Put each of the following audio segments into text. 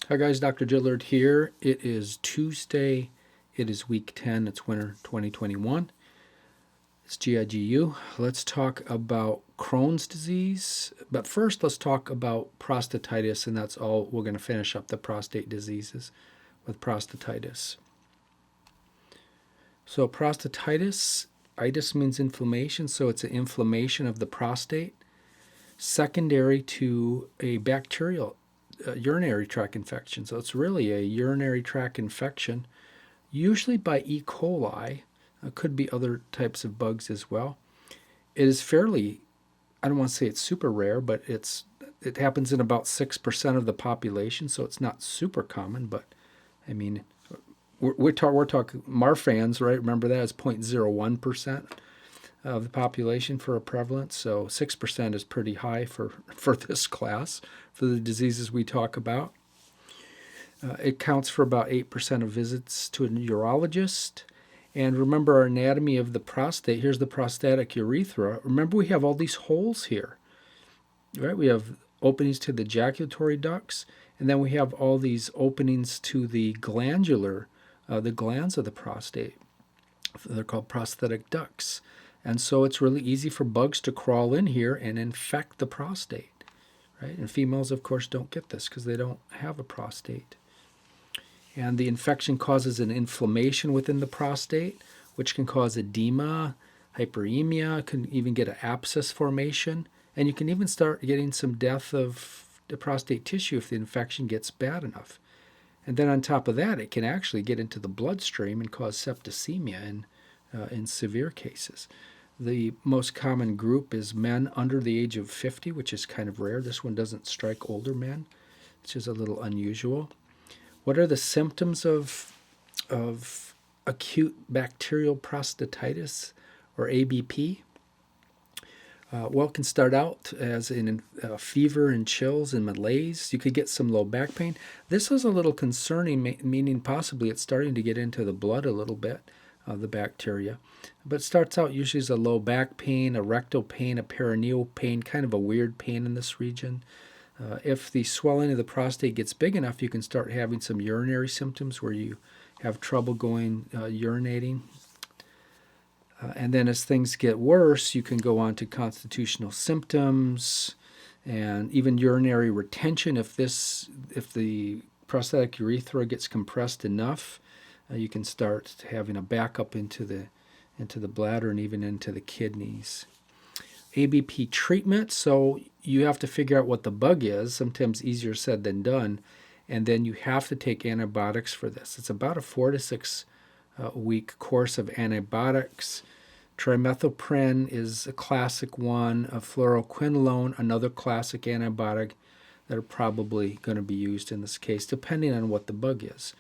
Hi guys, Dr. Gillard here. It is Tuesday. It is week 10. It's winter 2021. It's GIGU. Let's talk about Crohn's disease. But first, let's talk about prostatitis, and that's all. We're going to finish up the prostate diseases with prostatitis. So prostatitis, itis means inflammation, so it's an inflammation of the prostate, secondary to a bacterial urinary tract infection. So it's really a urinary tract infection, usually by E. coli. Could be other types of bugs as well. It is fairly, I don't want to say it's super rare, but it happens in about 6% of the population, so it's not super common. But I mean, we're talking Marfan's, right? Remember that is 0.01% of the population for a prevalence, so 6% is pretty high for this class, for the diseases we talk about. It counts for about 8% of visits to a urologist. And remember our anatomy of the prostate. Here's the prostatic urethra. Remember we have all these holes here, right? We have openings to the ejaculatory ducts, and then we have all these openings to the glands of the prostate. They're called prostatic ducts. And so it's really easy for bugs to crawl in here and infect the prostate, right? And females, of course, don't get this because they don't have a prostate. And the infection causes an inflammation within the prostate, which can cause edema, hyperemia, can even get an abscess formation, and you can even start getting some death of the prostate tissue if the infection gets bad enough. And then on top of that, it can actually get into the bloodstream and cause septicemia in severe cases. The most common group is men under the age of 50, which is kind of rare. This one doesn't strike older men, which is a little unusual. What are the symptoms of acute bacterial prostatitis, or ABP? Well, it can start out as in fever and chills and malaise. You could get some low back pain. This is a little concerning, meaning possibly it's starting to get into the blood a little bit, the bacteria. But it starts out usually as a low back pain, a rectal pain, a perineal pain, kind of a weird pain in this region. If the swelling of the prostate gets big enough, you can start having some urinary symptoms where you have trouble urinating. And then as things get worse, you can go on to constitutional symptoms and even urinary retention. If the prostatic urethra gets compressed enough, you can start having a backup into the bladder and even into the kidneys. ABP treatment, so you have to figure out what the bug is, sometimes easier said than done, and then you have to take antibiotics for this. It's about a 4 to 6 week course of antibiotics. Trimethoprim is a classic one, fluoroquinolone, another classic antibiotic that are probably going to be used in this case, depending on what the bug is.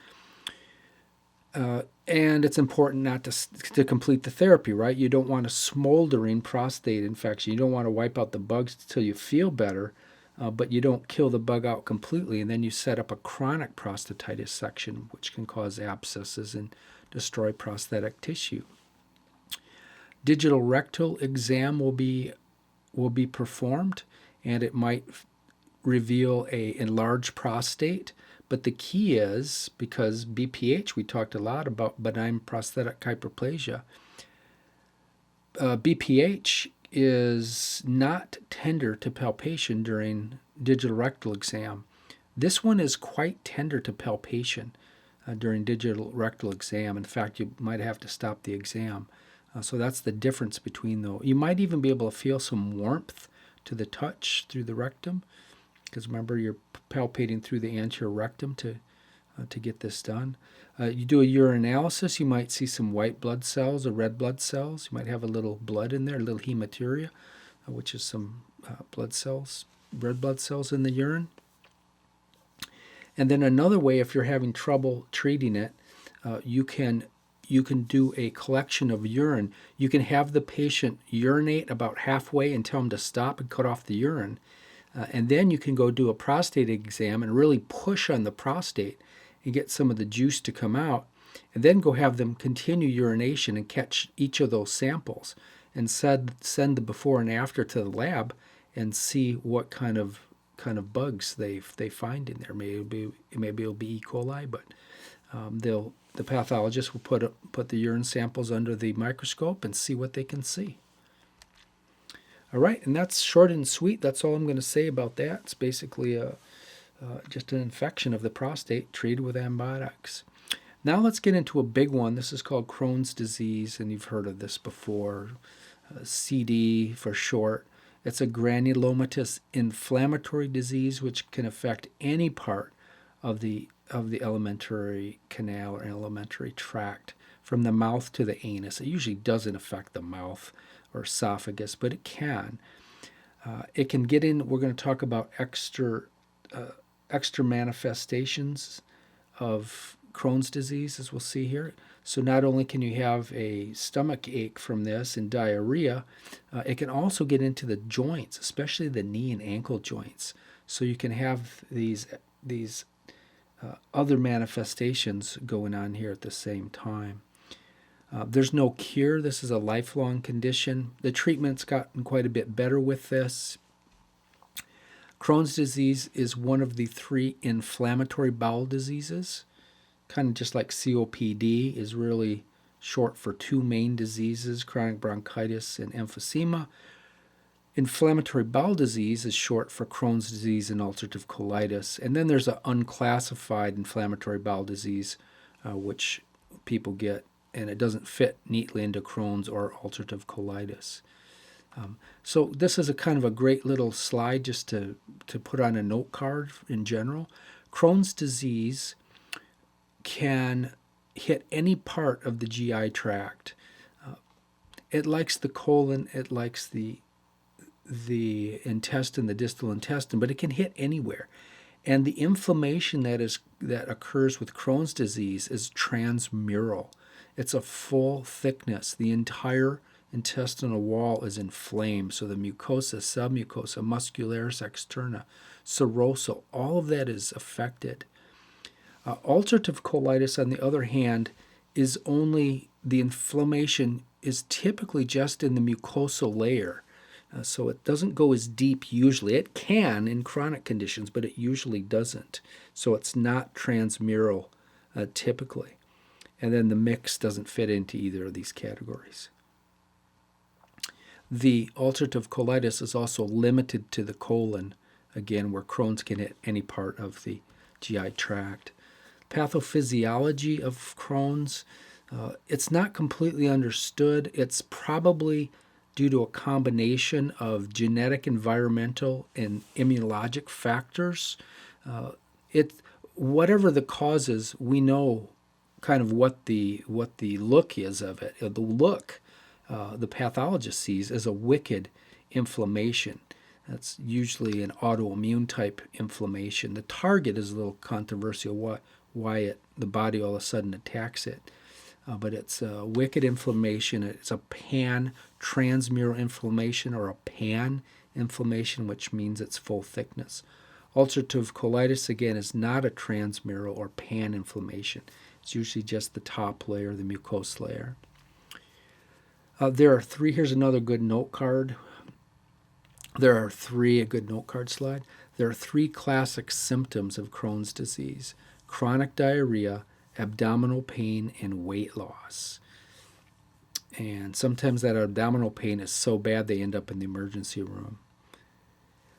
And it's important not to complete the therapy, right? You don't want a smoldering prostate infection. You don't want to wipe out the bugs until you feel better, but you don't kill the bug out completely, and then you set up a chronic prostatitis section, which can cause abscesses and destroy prostatic tissue. Digital rectal exam will be performed, and it might reveal a enlarged prostate. But the key is, because BPH, we talked a lot about benign prostatic hyperplasia, BPH is not tender to palpation during digital rectal exam. This one is quite tender to palpation during digital rectal exam. In fact, you might have to stop the exam. So that's the difference between those. You might even be able to feel some warmth to the touch through the rectum, because remember, you're palpating through the anterior rectum to get this done. You do a urinalysis, you might see some white blood cells or red blood cells. You might have a little blood in there, a little hematuria, which is some blood cells, red blood cells in the urine. And then another way, if you're having trouble treating it, you can do a collection of urine. You can have the patient urinate about halfway and tell them to stop and cut off the urine. And then you can go do a prostate exam and really push on the prostate and get some of the juice to come out, and then go have them continue urination and catch each of those samples and send the before and after to the lab and see what kind of kind of bugs they find in there. Maybe it'll be E. coli, but the pathologist will put the urine samples under the microscope and see what they can see. All right, and that's short and sweet. That's all I'm going to say about that. It's basically just an infection of the prostate treated with antibiotics. Now let's get into a big one. This is called Crohn's disease, and you've heard of this before. CD for short. It's a granulomatous inflammatory disease which can affect any part of the alimentary canal or alimentary tract from the mouth to the anus. It usually doesn't affect the mouth or esophagus, but it can. It can get in. We're going to talk about extra manifestations of Crohn's disease, as we'll see here. So not only can you have a stomach ache from this and diarrhea, it can also get into the joints, especially the knee and ankle joints. So you can have these other manifestations going on here at the same time. There's no cure. This is a lifelong condition. The treatment's gotten quite a bit better with this. Crohn's disease is one of the 3 inflammatory bowel diseases. Kind of just like COPD is really short for 2 main diseases, chronic bronchitis and emphysema. Inflammatory bowel disease is short for Crohn's disease and ulcerative colitis. And then there's an unclassified inflammatory bowel disease, which people get, and it doesn't fit neatly into Crohn's or ulcerative colitis. So this is a kind of a great little slide just to put on a note card in general. Crohn's disease can hit any part of the GI tract. It likes the colon, it likes the intestine, the distal intestine, but it can hit anywhere. And the inflammation that occurs with Crohn's disease is transmural. It's a full thickness. The entire intestinal wall is inflamed. So the mucosa, submucosa, muscularis externa, serosal, all of that is affected. Ulcerative colitis, on the other hand, is only the inflammation is typically just in the mucosal layer. So it doesn't go as deep usually. It can in chronic conditions, but it usually doesn't. So it's not transmural typically. And then the mix doesn't fit into either of these categories. The ulcerative colitis is also limited to the colon, again, where Crohn's can hit any part of the GI tract. Pathophysiology of Crohn's, it's not completely understood. It's probably due to a combination of genetic, environmental, and immunologic factors. Whatever the causes, we know kind of what the look is of it. The look the pathologist sees as a wicked inflammation. That's usually an autoimmune type inflammation. The target is a little controversial, why the body all of a sudden attacks it. But it's a wicked inflammation. It's a pan-transmural inflammation or a pan-inflammation, which means it's full thickness. Ulcerative colitis, again, is not a transmural or pan-inflammation. It's usually just the top layer, the mucosal layer. There are 3. Here's another good note card. A good note card slide. There are 3 classic symptoms of Crohn's disease: chronic diarrhea, abdominal pain, and weight loss. And sometimes that abdominal pain is so bad they end up in the emergency room.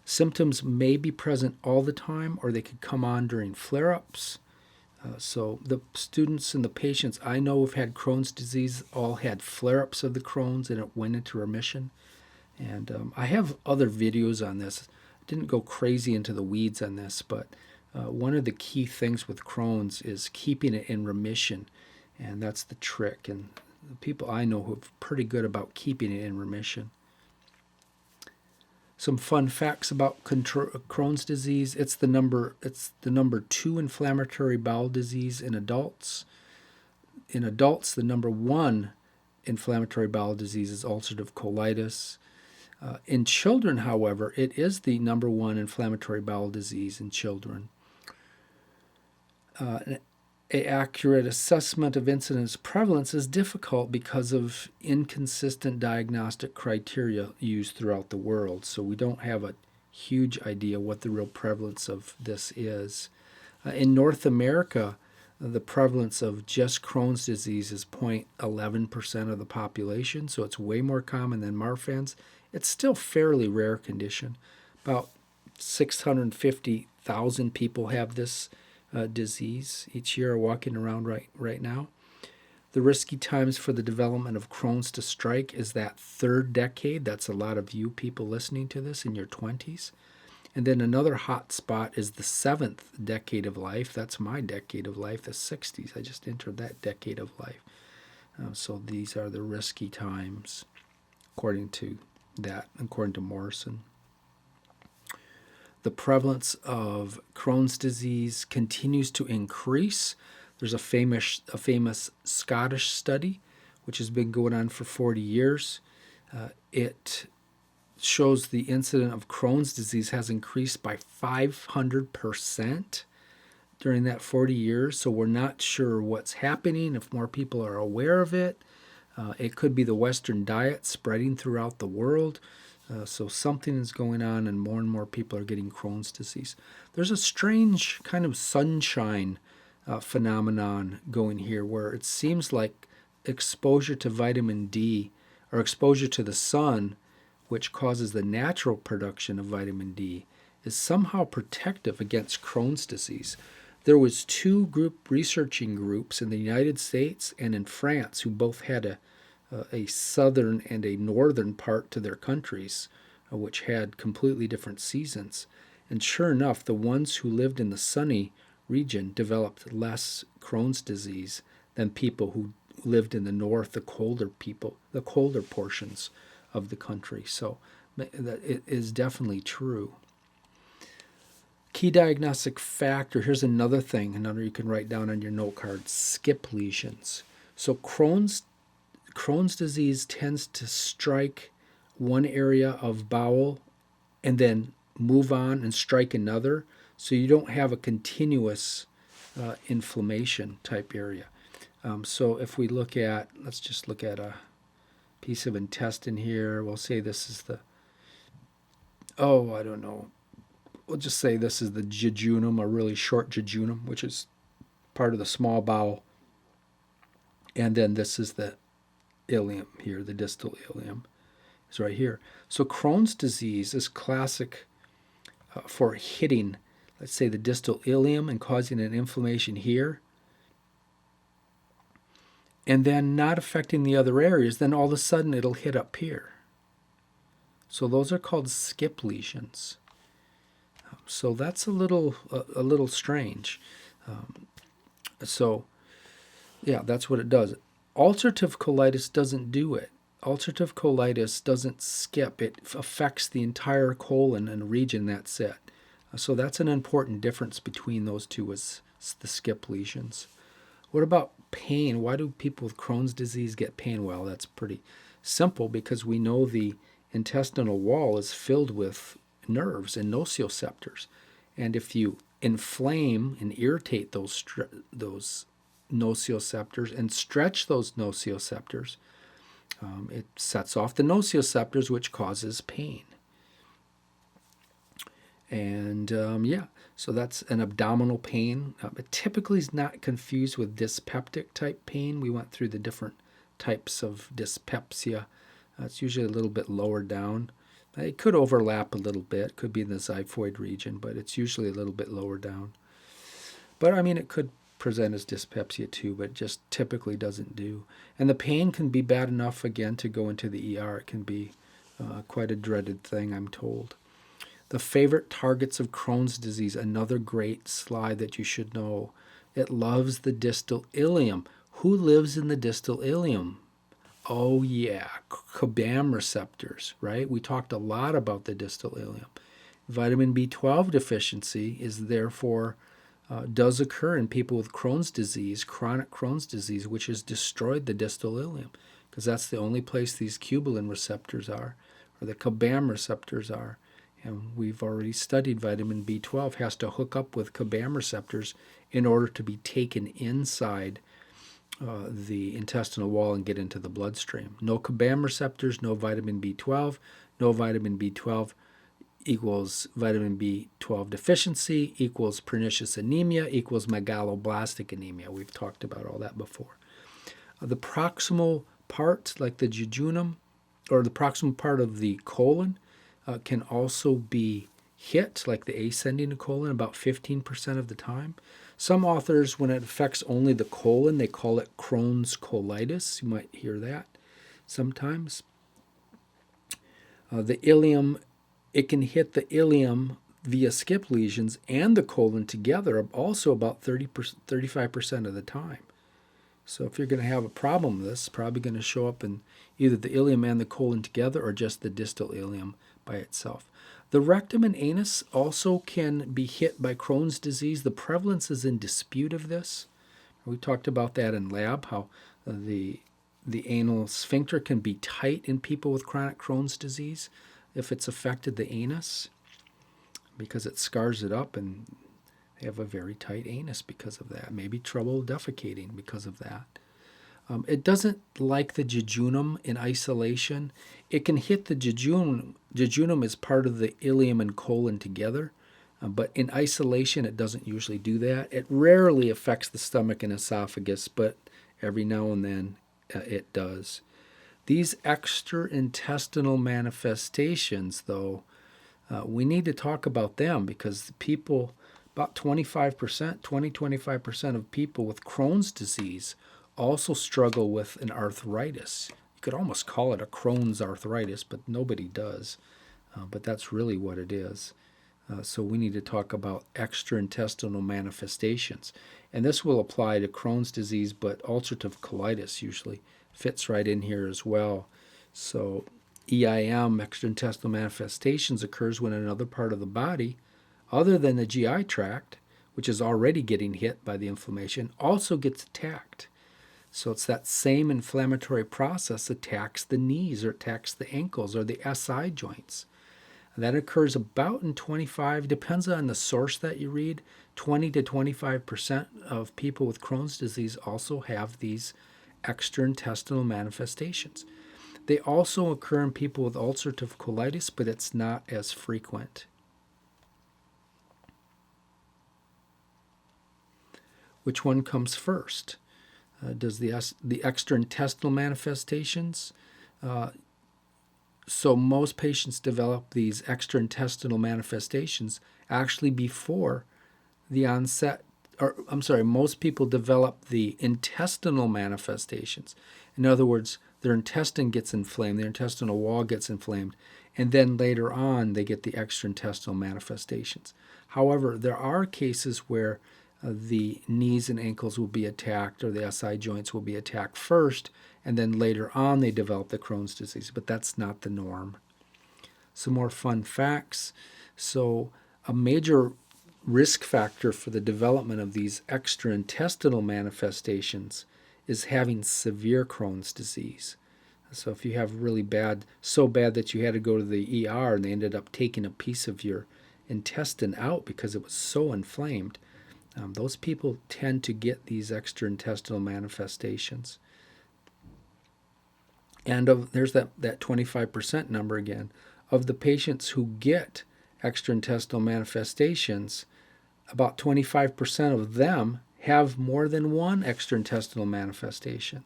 Symptoms may be present all the time, or they could come on during flare-ups. So the students and the patients I know who've had Crohn's disease all had flare-ups of the Crohn's, and it went into remission. And I have other videos on this. I didn't go crazy into the weeds on this, but one of the key things with Crohn's is keeping it in remission, and that's the trick. And the people I know who are pretty good about keeping it in remission. Some fun facts about Crohn's disease: it's the number 2 inflammatory bowel disease in adults. In adults, the number 1 inflammatory bowel disease is ulcerative colitis. In children, however, it is the number 1 inflammatory bowel disease in children. An accurate assessment of incidence prevalence is difficult because of inconsistent diagnostic criteria used throughout the world. So we don't have a huge idea what the real prevalence of this is. In North America, the prevalence of just Crohn's disease is 0.11% of the population, so it's way more common than Marfan's. It's still fairly rare condition. About 650,000 people have this disease each year, are walking around right now. The risky times for the development of Crohn's to strike is that third decade. That's a lot of you people listening to this in your 20s. And then another hot spot is the seventh decade of life. That's my decade of life, the 60s. I just entered that decade of life. So these are the risky times, according to Morrison. The prevalence of Crohn's disease continues to increase. There's a famous Scottish study, which has been going on for 40 years. It shows the incidence of Crohn's disease has increased by 500% during that 40 years. So we're not sure what's happening, if more people are aware of it. It could be the Western diet spreading throughout the world. So something is going on, and more people are getting Crohn's disease. There's a strange kind of sunshine phenomenon going here, where it seems like exposure to vitamin D or exposure to the sun, which causes the natural production of vitamin D, is somehow protective against Crohn's disease. There was two researching groups in the United States and in France who both had a southern and a northern part to their countries, which had completely different seasons. And sure enough, the ones who lived in the sunny region developed less Crohn's disease than people who lived in the north, the colder portions of the country. So it is definitely true. Key diagnostic factor, here's another you can write down on your note card: skip lesions. So Crohn's disease tends to strike one area of bowel and then move on and strike another, so you don't have a continuous inflammation type area. So if we let's just look at a piece of intestine here. We'll say this is we'll just say this is the jejunum, a really short jejunum, which is part of the small bowel. And then this is the ileum here, the distal ileum is right here. So Crohn's disease is classic for hitting, let's say, the distal ileum and causing an inflammation here, and then not affecting the other areas. Then all of a sudden it'll hit up here. So those are called skip lesions. So that's a little strange. That's what it does. Ulcerative colitis doesn't do it. Ulcerative colitis doesn't skip. It affects the entire colon and region, that's it. So that's an important difference between those two, is the skip lesions. What about pain? Why do people with Crohn's disease get pain? Well, that's pretty simple, because we know the intestinal wall is filled with nerves and nociceptors. And if you inflame and irritate those nociceptors and stretch those nociceptors, it sets off the nociceptors, which causes pain. And so that's an abdominal pain. It typically is not confused with dyspeptic type pain. We went through the different types of dyspepsia. It's usually a little bit lower down. It could overlap a little bit. It could be in the xiphoid region, but it's usually a little bit lower down. But it could present as dyspepsia too, but it just typically doesn't do. And the pain can be bad enough, again, to go into the ER. It can be quite a dreaded thing, I'm told. The favorite targets of Crohn's disease, another great slide that you should know. It loves the distal ileum. Who lives in the distal ileum? Oh yeah, CBAM receptors, right? We talked a lot about the distal ileum. Vitamin B12 deficiency is therefore does occur in people with Crohn's disease, chronic Crohn's disease, which has destroyed the distal ileum, because that's the only place these cubolin receptors are, or the CBAM receptors are. And we've already studied vitamin B12 has to hook up with CBAM receptors in order to be taken inside the intestinal wall and get into the bloodstream. No CBAM receptors, no vitamin B12. No vitamin B12, equals vitamin B12 deficiency equals pernicious anemia equals megaloblastic anemia. We've talked about all that before. The proximal part, like the jejunum, or the proximal part of the colon, can also be hit, like the ascending colon, about 15% of the time. Some authors, when it affects only the colon, they call it Crohn's colitis. You might hear that sometimes. The ileum, it can hit the ileum via skip lesions and the colon together, also about 35% of the time. So if you're going to have a problem with this, it's probably going to show up in either the ileum and the colon together or just the distal ileum by itself. The rectum and anus also can be hit by Crohn's disease. The prevalence is in dispute of this. We talked about that in lab, how the anal sphincter can be tight in people with chronic Crohn's disease if it's affected the anus, because it scars it up and they have a very tight anus because of that. Maybe trouble defecating because of that. It doesn't like the jejunum in isolation. It can hit the jejunum. Jejunum is part of the ileum and colon together, but in isolation it doesn't usually do that. It rarely affects the stomach and esophagus, but every now and then it does. These extra-intestinal manifestations, though, we need to talk about them because people, about 20-25% of people with Crohn's disease also struggle with an arthritis. You could almost call it a Crohn's arthritis, but nobody does. But that's really what it is. So we need to talk about extra-intestinal manifestations. And this will apply to Crohn's disease, but ulcerative colitis usually fits right in here as well. So EIM, extra-intestinal manifestations, occurs when another part of the body, other than the GI tract, which is already getting hit by the inflammation, also gets attacked. So it's that same inflammatory process attacks the knees or attacks the ankles or the SI joints. And that occurs about in 25, depends on the source that you read, 20 to 25% of people with Crohn's disease also have these extra-intestinal manifestations. They also occur in people with ulcerative colitis, but it's not as frequent. Which one comes first? Does the extra-intestinal manifestations? So most patients develop these extra-intestinal manifestations actually before the onset, most people develop the intestinal manifestations. In other words, their intestine gets inflamed, their intestinal wall gets inflamed, and then later on they get the extra-intestinal manifestations. However, there are cases where the knees and ankles will be attacked or the SI joints will be attacked first, and then later on they develop the Crohn's disease, but that's not the norm. Some more fun facts. So a major risk factor for the development of these extra-intestinal manifestations is having severe Crohn's disease. So if you have really bad, so bad that you had to go to the ER and they ended up taking a piece of your intestine out because it was so inflamed, those people tend to get these extra-intestinal manifestations. And there's that 25% number again. Of the patients who get extra-intestinal manifestations, about 25% of them have more than one extra-intestinal manifestation.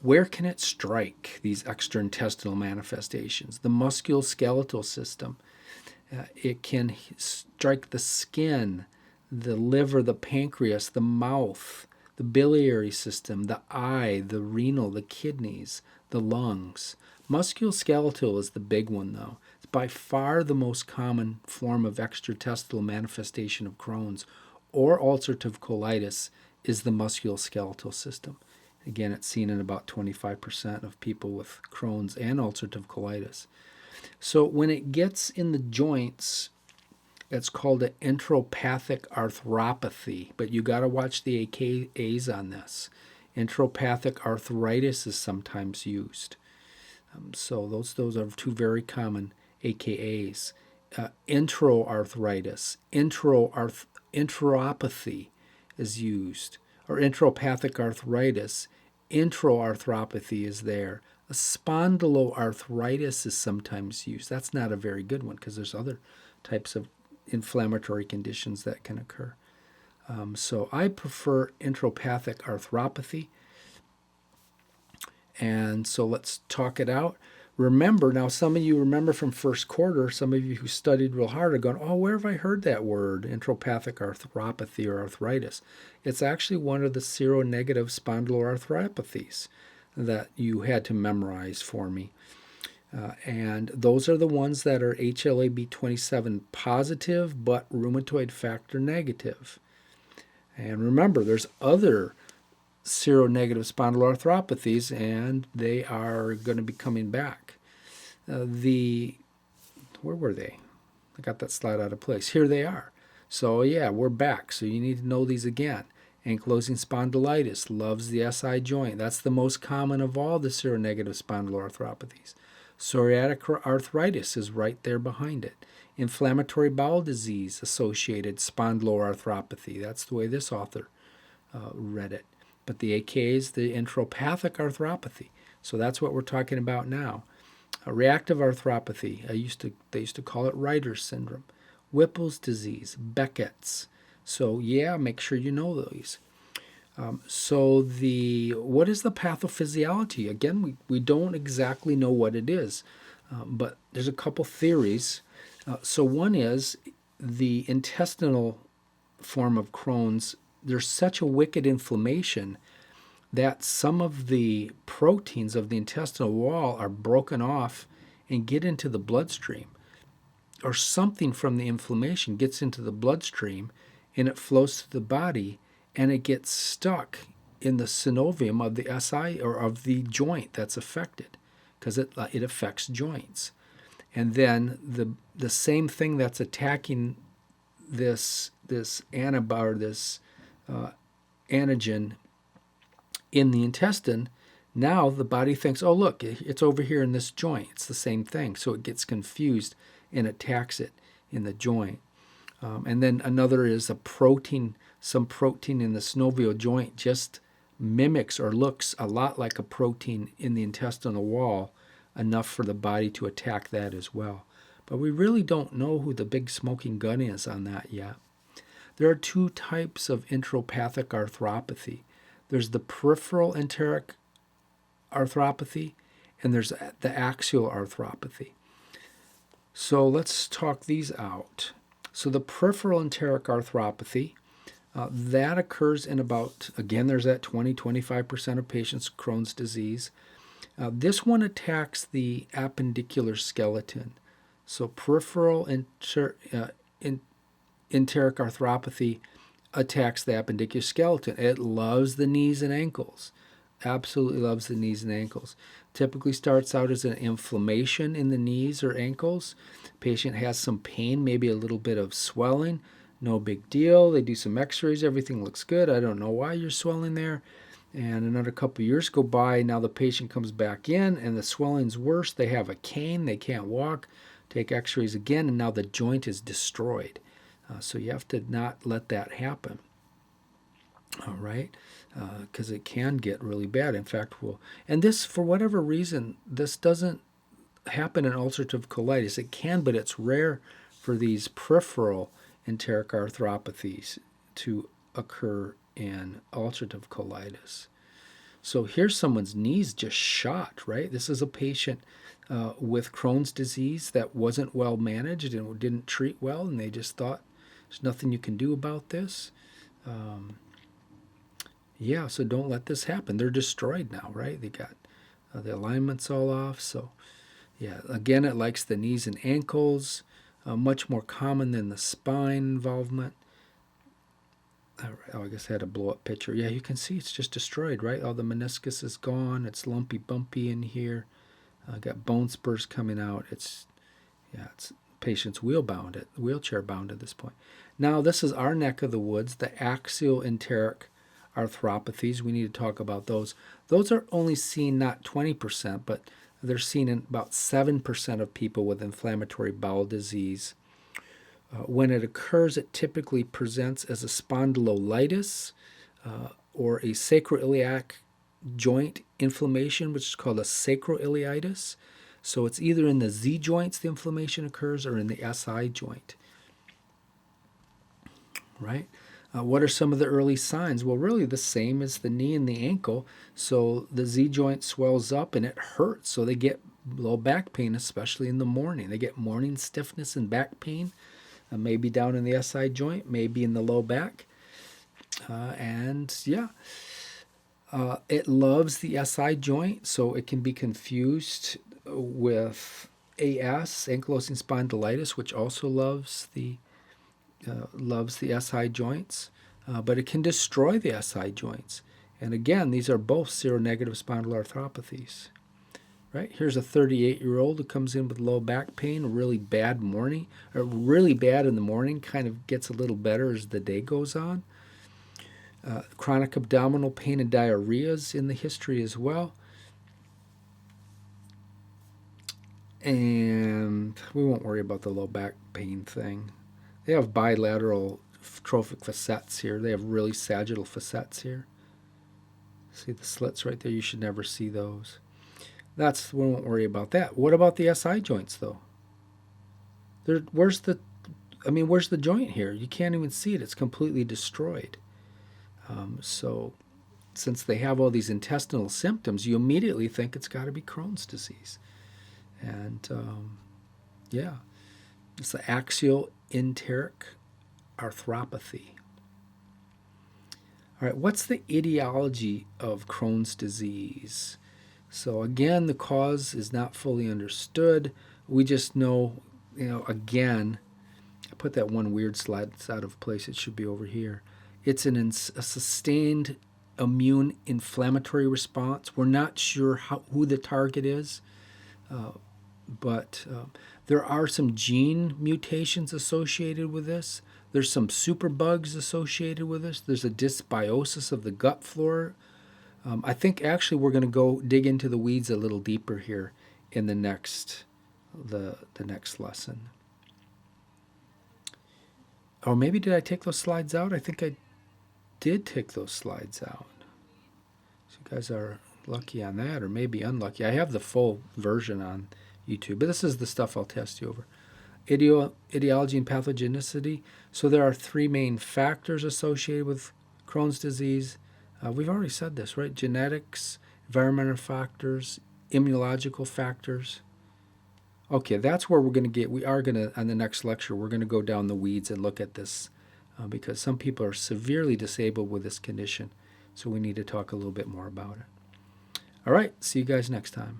Where can it strike, these extra-intestinal manifestations? The musculoskeletal system. It can strike the skin, the liver, the pancreas, the mouth, the biliary system, the eye, the renal, the kidneys, the lungs. Musculoskeletal is the big one, though. It's by far the most common form of extraintestinal manifestation of Crohn's or ulcerative colitis is the musculoskeletal system. Again, it's seen in about 25% of people with Crohn's and ulcerative colitis. So when it gets in the joints, it's called an enteropathic arthropathy, but you got to watch the AKAs on this. Enteropathic arthritis is sometimes used. So those are two very common AKAs. Enteroarthritis, enteropathy is used, or enteropathic arthritis. Enteroarthropathy is there. A spondyloarthritis is sometimes used. That's not a very good one because there's other types of inflammatory conditions that can occur. So I prefer enteropathic arthropathy. And so let's talk it out. Remember, now some of you remember from first quarter, some of you who studied real hard are going, oh, where have I heard that word, enteropathic arthropathy or arthritis? It's actually one of the seronegative spondyloarthropathies that you had to memorize for me. And those are the ones that are HLA-B27 positive but rheumatoid factor negative. And remember, there's other seronegative spondyloarthropathies, and they are going to be coming back. Where were they? I got that slide out of place. Here they are. So yeah, we're back. So you need to know these again. Ankylosing spondylitis loves the SI joint. That's the most common of all the seronegative spondyloarthropathies. Psoriatic arthritis is right there behind it. Inflammatory bowel disease associated spondyloarthropathy. That's the way this author read it. But the AKA is the enteropathic arthropathy. So that's what we're talking about now. Reactive arthropathy, they used to call it Reiter's syndrome. Whipple's disease, Beckett's. So yeah, make sure you know these. What is the pathophysiology? Again, we don't exactly know what it is, but there's a couple theories. So one is the intestinal form of Crohn's. There's such a wicked inflammation that some of the proteins of the intestinal wall are broken off and get into the bloodstream, or something from the inflammation gets into the bloodstream and it flows to the body and it gets stuck in the synovium of the SI or of the joint that's affected, because it affects joints. And then the same thing that's attacking this antigen in the intestine, now the body thinks, oh, look, it's over here in this joint. It's the same thing. So it gets confused and attacks it in the joint. And then another is some protein in the synovial joint just mimics or looks a lot like a protein in the intestinal wall, enough for the body to attack that as well. But we really don't know who the big smoking gun is on that yet. There are two types of enteropathic arthropathy. There's the peripheral enteric arthropathy, and there's the axial arthropathy. So let's talk these out. So the peripheral enteric arthropathy, that occurs in about, again, there's that 20-25% of patients with Crohn's disease. This one attacks the appendicular skeleton. So peripheral enteric arthropathy attacks the appendicular skeleton. It loves the knees and ankles. Absolutely loves the knees and ankles. Typically starts out as an inflammation in the knees or ankles. Patient has some pain, maybe a little bit of swelling. No big deal. They do some x-rays. Everything looks good. I don't know why you're swelling there. And another couple of years go by. Now the patient comes back in and the swelling's worse. They have a cane. They can't walk. Take x-rays again, and now the joint is destroyed. So you have to not let that happen. All right, because it can get really bad. In fact, and this, for whatever reason, this doesn't happen in ulcerative colitis. It can, but it's rare for these peripheral enteric arthropathies to occur in ulcerative colitis. So here's someone's knees just shot, right? This is a patient with Crohn's disease that wasn't well managed and didn't treat well, and they just thought, there's nothing you can do about this. So don't let this happen. They're destroyed now, right? They got the alignments all off. So, yeah, again, it likes the knees and ankles, much more common than the spine involvement. I guess I had a blow-up picture. Yeah, you can see it's just destroyed, right? All the meniscus is gone. It's lumpy, bumpy in here. Got bone spurs coming out. It's patient's wheelchair bound at this point. Now, this is our neck of the woods, the axial enteric arthropathies. We need to talk about those. Those are only seen not 20%, but they're seen in about 7% of people with inflammatory bowel disease. When it occurs, it typically presents as a spondylolytis or a sacroiliac joint inflammation, which is called a sacroiliitis. So it's either in the Z joints the inflammation occurs or in the SI joint, right? What are some of the early signs? Well, really the same as the knee and the ankle. So the Z joint swells up and it hurts. So they get low back pain, especially in the morning. They get morning stiffness and back pain, maybe down in the SI joint, maybe in the low back. It loves the SI joint, so it can be confused with AS, ankylosing spondylitis, which also loves the SI joints, but it can destroy the SI joints. And again, these are both seronegative spondyloarthropathies. Right? Here's a 38-year-old who comes in with low back pain, really bad morning, or really bad in the morning, kind of gets a little better as the day goes on. Chronic abdominal pain and diarrheas in the history as well. And we won't worry about the low back pain thing. They have bilateral trophic facets here. They have really sagittal facets here. See the slits right there? You should never see those. We won't worry about that. What about the SI joints, though? Where's the joint here? You can't even see it. It's completely destroyed. So since they have all these intestinal symptoms, you immediately think it's got to be Crohn's disease. And it's the axial enteric arthropathy. All right, what's the etiology of Crohn's disease? So again, the cause is not fully understood. We just know, again, I put that one weird slide that's out of place. It should be over here. It's a sustained immune inflammatory response. We're not sure who the target is, but there are some gene mutations associated with this. There's some superbugs associated with this. There's a dysbiosis of the gut flora. I think actually we're going to go dig into the weeds a little deeper here in the next lesson. Or maybe did I take those slides out? I think I did take those slides out. So you guys are lucky on that, or maybe unlucky. I have the full version on YouTube, but this is the stuff I'll test you over. Etiology and pathogenicity. So there are three main factors associated with Crohn's disease. We've already said this, right? Genetics, environmental factors, immunological factors. Okay, that's where we are going to, on the next lecture, we're going to go down the weeds and look at this because some people are severely disabled with this condition. So we need to talk a little bit more about it. All right, see you guys next time.